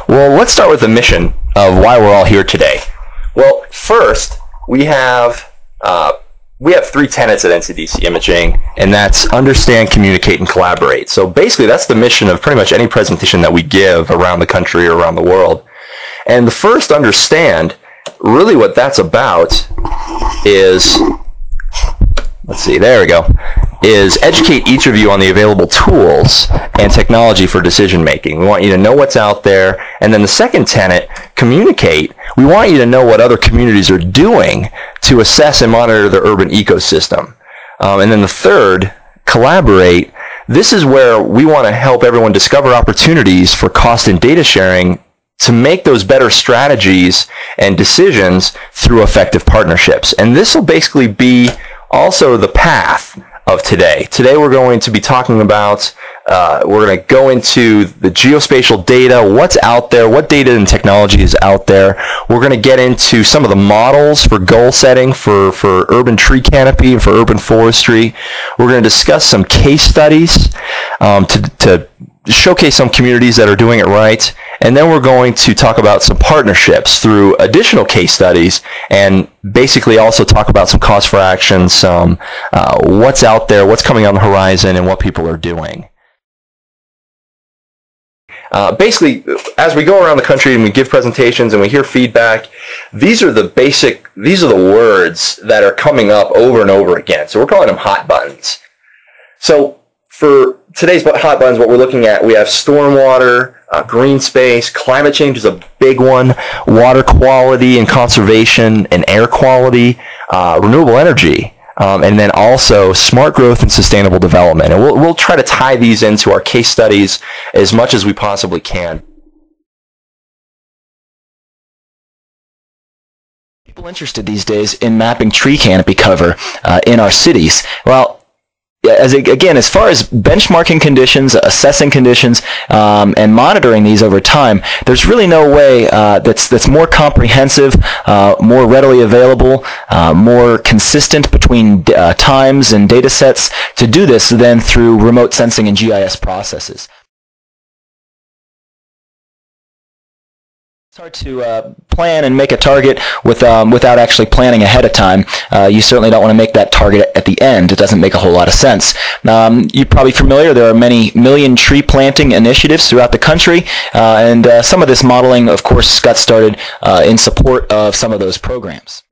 Well, let's start with the mission of why we're all here today. Well, first, we have 3 tenets at NCDC Imaging, and that's understand, communicate, and collaborate. So basically, that's the mission of pretty much any presentation that we give around the country or around the world. And the first, understand, really what that's about is, let's see, there we go, is educate each of you on the available tools and technology for decision making. We want you to know what's out there. And then the second tenet, communicate. We want you to know what other communities are doing to assess and monitor their urban ecosystem. And then the third, collaborate. This is where we want to help everyone discover opportunities for cost and data sharing to make those better strategies and decisions through effective partnerships. And this will basically be also the path of today. Today we're going to be talking about, we're going to go into the geospatial data, what's out there, what data and technology is out there. We're going to get into some of the models for goal setting for urban tree canopy and for urban forestry. We're going to discuss some case studies to showcase some communities that are doing it right. And then we're going to talk about some partnerships through additional case studies and basically also talk about some calls for action, some what's out there, what's coming on the horizon, and what people are doing. Basically, as we go around the country and we give presentations and we hear feedback, these are the words that are coming up over and over again. So we're calling them hot buttons. So for today's hot buttons, what we're looking at, we have stormwater, green space, climate change is a big one, water quality and conservation and air quality, renewable energy, and then also smart growth and sustainable development. And we'll try to tie these into our case studies as much as we possibly can. People interested these days in mapping tree canopy cover in our cities. Well, as far as benchmarking conditions, assessing conditions, and monitoring these over time, there's really no way that's more comprehensive, more readily available, more consistent between times and data sets to do this than through remote sensing and GIS processes. It's hard to plan and make a target without actually planning ahead of time. You certainly don't want to make that target at the end. It doesn't make a whole lot of sense. You're probably familiar, there are many million tree planting initiatives throughout the country, and some of this modeling, of course, got started in support of some of those programs.